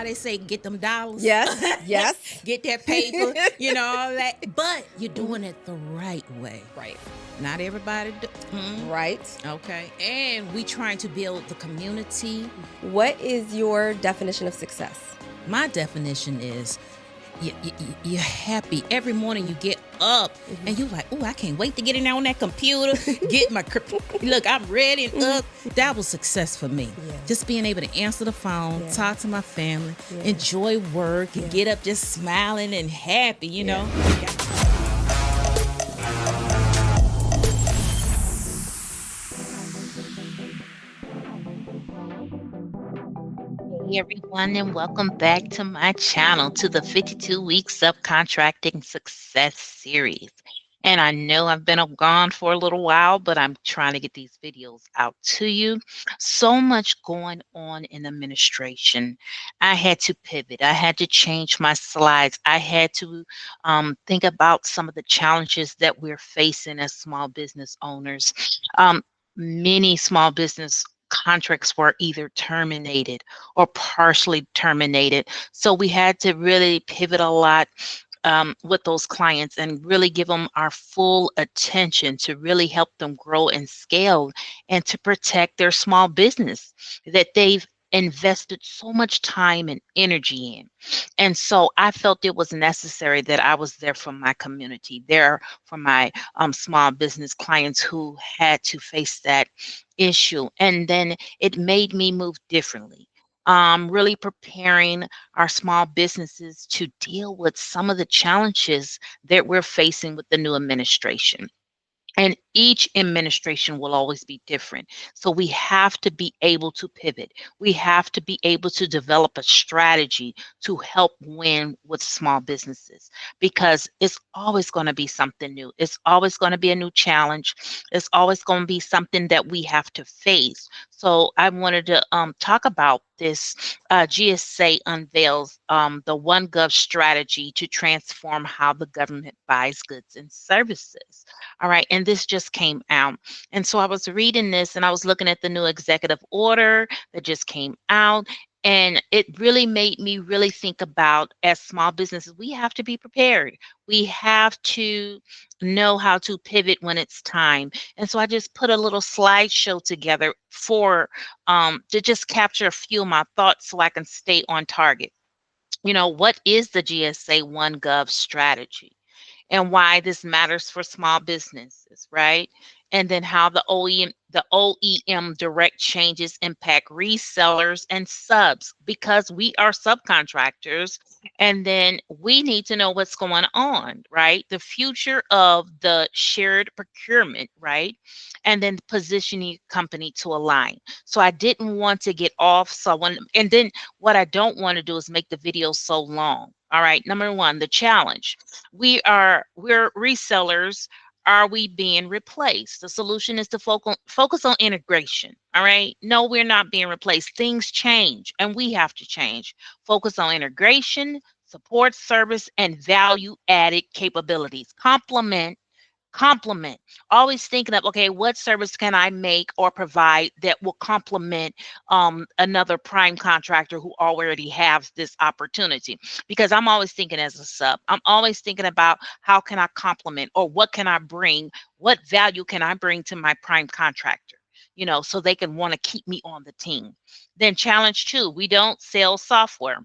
how they say, get them dollars. Yes, yes. Get that paper, all that. But you're doing it the right way. Right. Not everybody Right. Okay. And we trying to build the community. What is your definition of success? My definition is you're happy every morning. You get up and you're like, oh, I can't wait to get in there on that computer, get my look, I'm ready and up. That was success for me. Yeah. Just being able to answer the phone, talk to my family, Yeah. enjoy work, and get up just smiling and happy, you know. Hey everyone, and welcome back to my channel, to the 52-week Subcontracting Success series. And I know I've been gone for a little while, but I'm trying to get these videos out to you. So much going on in administration. I had to pivot. I had to change my slides. I had to think about some of the challenges that we're facing as small business owners. Many small business contracts were either terminated or partially terminated. So we had to really pivot a lot with those clients and really give them our full attention to really help them grow and scale and to protect their small business that they've invested so much time and energy in. And so I felt it was necessary that I was there for my community, there for my small business clients who had to face that issue. And then it made me move differently. Really preparing our small businesses to deal with some of the challenges that we're facing with the new administration. And each administration will always be different. So we have to be able to pivot. We have to be able to develop a strategy to help win with small businesses, because it's always going to be something new. It's always going to be a new challenge. It's always going to be something that we have to face. So I wanted to talk about this. GSA unveils the OneGov strategy to transform how the government buys goods and services. All right. And this just came out. And so I was reading this and I was looking at the new executive order that just came out. And it really made me really think about, as small businesses, we have to be prepared. We have to know how to pivot when it's time. And so I just put a little slideshow together for to just capture a few of my thoughts so I can stay on target. What is the GSA OneGov strategy and why this matters for small businesses, right? And then how the OEM direct changes impact resellers and subs, because we are subcontractors, and then we need to know what's going on, right? The future of the shared procurement, right? And then positioning company to align. So I didn't want to get off. And then what I don't want to do is make the video so long. All right. Number one, the challenge. We're resellers. Are we being replaced? The solution is to focus on integration. All right. No, we're not being replaced. Things change and we have to change. Focus on integration, support, service, and value added capabilities. Complement. Always thinking of, okay, what service can I make or provide that will complement another prime contractor who already has this opportunity? Because I'm always thinking as a sub, I'm always thinking about how can I complement, or what can I bring, what value can I bring to my prime contractor, so they can want to keep me on the team. Then challenge two, we don't sell software.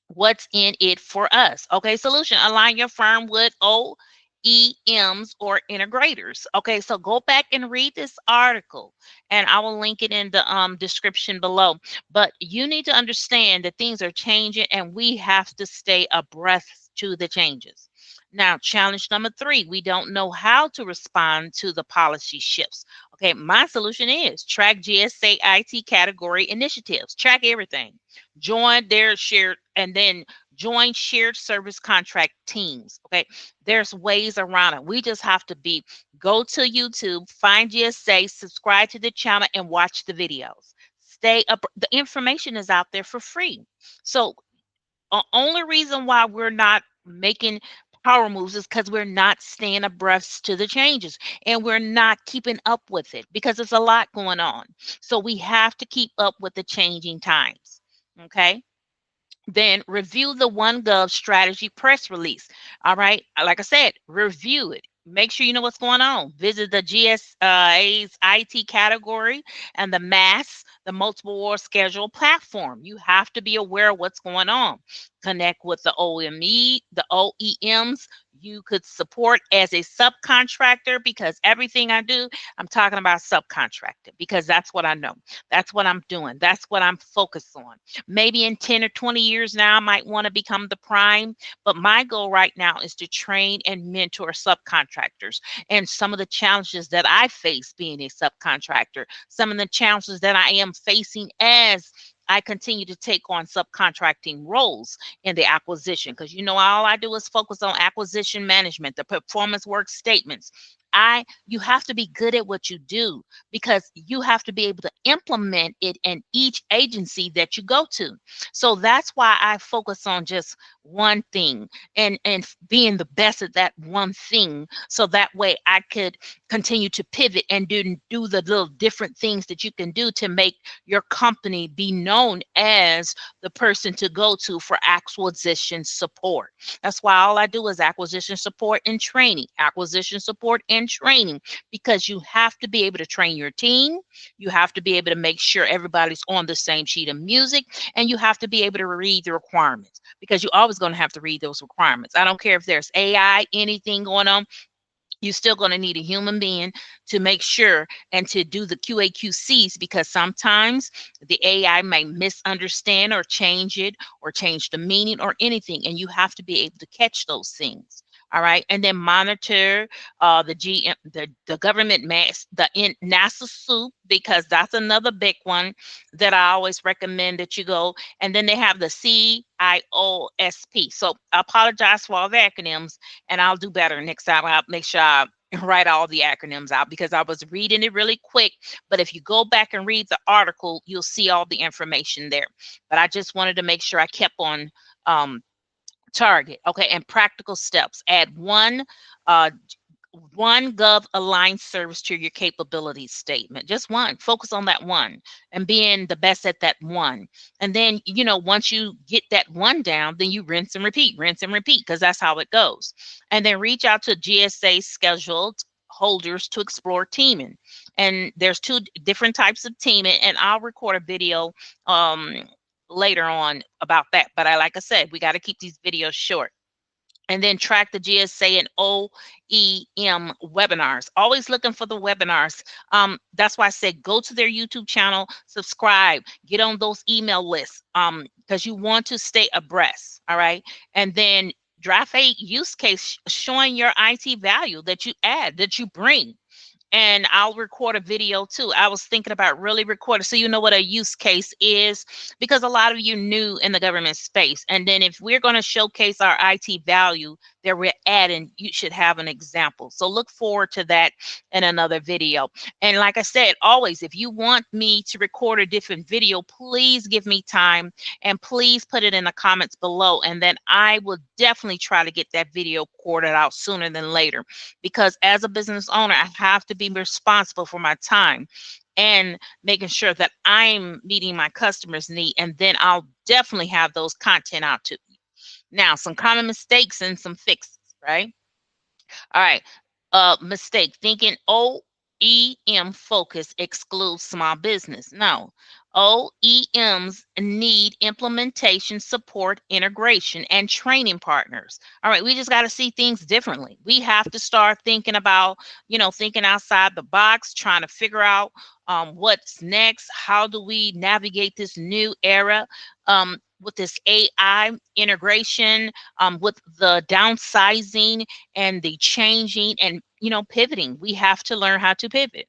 What's in it for us? Okay, solution, align your firm with OEMs or integrators. Okay, so go back and read this article, and I will link it in the description below. But you need to understand that things are changing and we have to stay abreast to the changes. Now, challenge number three, we don't know how to respond to the policy shifts. Okay, my solution is track GSA IT category initiatives, track everything, join their shared, and then join shared service contract teams. Okay, there's ways around it. We just have to go to YouTube, find GSA, subscribe to the channel, and watch the videos. Stay up. The information is out there for free. So only reason why we're not making power moves is because we're not staying abreast to the changes and we're not keeping up with it, because there's a lot going on. So we have to keep up with the changing times. Okay. Then review the OneGov strategy press release. All right. Like I said, review it. Make sure you know what's going on. Visit the GSA's IT category and the MAS, the multiple award schedule platform. You have to be aware of what's going on. Connect with the the OEMs you could support as a subcontractor, because everything I do, I'm talking about subcontractor, because that's what I know. That's what I'm doing. That's what I'm focused on. Maybe in 10 or 20 years now, I might want to become the prime, but my goal right now is to train and mentor subcontractors. And some of the challenges that I face being a subcontractor, some of the challenges that I am facing as I continue to take on subcontracting roles in the acquisition, because all I do is focus on acquisition management, the performance work statements. You have to be good at what you do, because you have to be able to implement it in each agency that you go to. So that's why I focus on just one thing, and being the best at that one thing, so that way I could continue to pivot and do the little different things that you can do to make your company be known as the person to go to for acquisition support. That's why all I do is acquisition support and training, acquisition support and training, because you have to be able to train your team. You have to be able to make sure everybody's on the same sheet of music, and you have to be able to read the requirements, because you're always going to have to read those requirements. I don't care if there's AI, anything going on. You're still going to need a human being to make sure and to do the QAQCs, because sometimes the AI may misunderstand or change it or change the meaning or anything, and you have to be able to catch those things. All right, and then monitor the government mass, NASA soup, because that's another big one that I always recommend that you go. And then they have the CIOSP. So I apologize for all the acronyms, and I'll do better next time. I'll make sure I write all the acronyms out, because I was reading it really quick. But if you go back and read the article, you'll see all the information there. But I just wanted to make sure I kept on target. Okay, and practical steps. Add uh, OneGov aligned service to your capabilities statement. Just one. Focus on that one and being the best at that one. And then, once you get that one down, then you rinse and repeat, because that's how it goes. And then reach out to GSA scheduled holders to explore teaming. And there's two different types of teaming, and I'll record a video later on about that. But like I said, we got to keep these videos short. And then track the GSA and OEM webinars. Always looking for the webinars. That's why I said go to their YouTube channel, subscribe, get on those email lists, because you want to stay abreast. All right. And then draft a use case showing your IT value that you add, that you bring. And I'll record a video too. I was thinking about really recording, so you know what a use case is, because a lot of you new in the government space. And then if we're going to showcase our IT value that we're adding, you should have an example. So look forward to that in another video. And like I said, always, if you want me to record a different video, please give me time, and please put it in the comments below. And then I will definitely try to get that video recorded out sooner than later, because as a business owner, I have to be responsible for my time and making sure that I'm meeting my customers' need, and then I'll definitely have those content out to you. Now, some common mistakes and some fixes, right? All right. Mistake, thinking OEM focus excludes small business. No. OEMs need implementation, support, integration, and training partners. All right, we just got to see things differently. We have to start thinking about, thinking outside the box, trying to figure out what's next. How do we navigate this new era with this AI integration, with the downsizing and the changing and, pivoting? We have to learn how to pivot.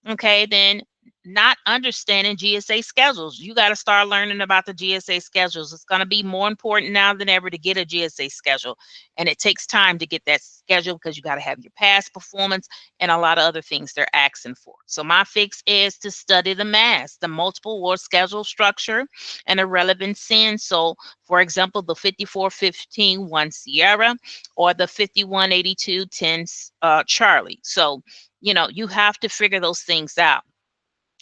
Okay, then not understanding GSA schedules. You got to start learning about the GSA schedules. It's going to be more important now than ever to get a GSA schedule. And it takes time to get that schedule, because you got to have your past performance and a lot of other things they're asking for. So my fix is to study the MAS, the multiple award schedule structure, and the relevant SIN. So for example, the 5415-1 Sierra or the 5182-10 Charlie. So, you have to figure those things out.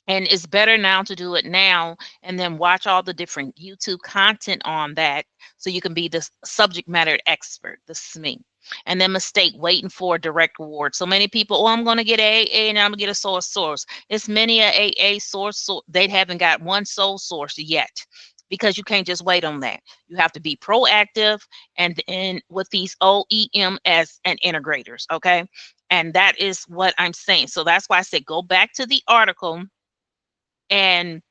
And it's better now to do it now and then watch all the different YouTube content on that so you can be the subject matter expert. This is me. And then mistake waiting for a direct reward. So many people, oh, I'm going to get AA and I'm going to get a sole source. It's many a AA source, so they haven't got one sole source yet, because you can't just wait on that. You have to be proactive and with these OEM as and integrators, okay? And that is what I'm saying. So that's why I said go back to the article and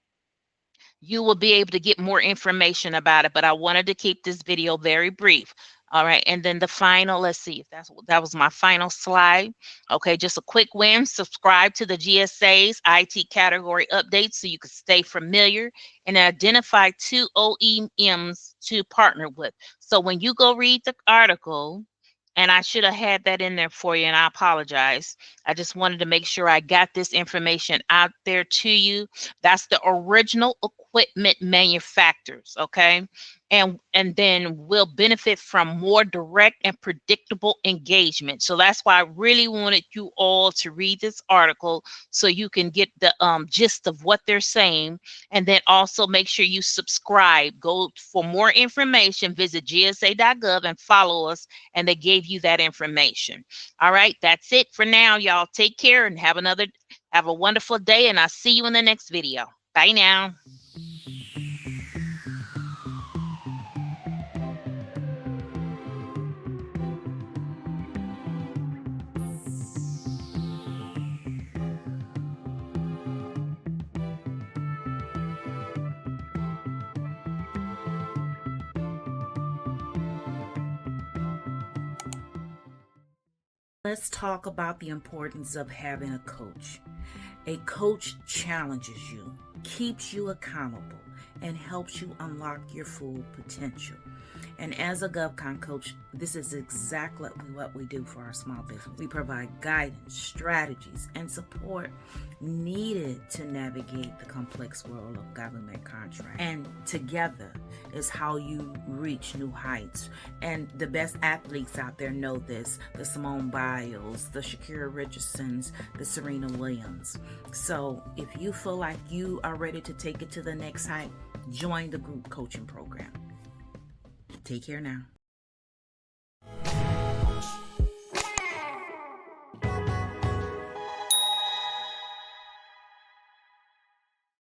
you will be able to get more information about it. But I wanted to keep this video very brief. All right. And then the final, let's see if that was my final slide. Okay. Just a quick win. Subscribe to the GSA's IT category updates so you can stay familiar and identify 2 OEMs to partner with. So when you go read the article, and I should have had that in there for you, and I apologize. I just wanted to make sure I got this information out there to you. That's the original equipment manufacturers, okay? And then we'll benefit from more direct and predictable engagement. So that's why I really wanted you all to read this article so you can get the gist of what they're saying. And then also make sure you subscribe. Go for more information, visit gsa.gov and follow us. And they gave you that information. All right, that's it for now, y'all. Take care and have a wonderful day, and I'll see you in the next video. Bye now. Let's talk about the importance of having a coach. A coach challenges you, keeps you accountable, and helps you unlock your full potential. And as a GovCon coach, this is exactly what we do for our small business. We provide guidance, strategies, and support needed to navigate the complex world of government contracts. And together is how you reach new heights. And the best athletes out there know this: the Simone Biles, the Shakira Richardsons, the Serena Williams. So if you feel like you are ready to take it to the next height, join the group coaching program. Take care now.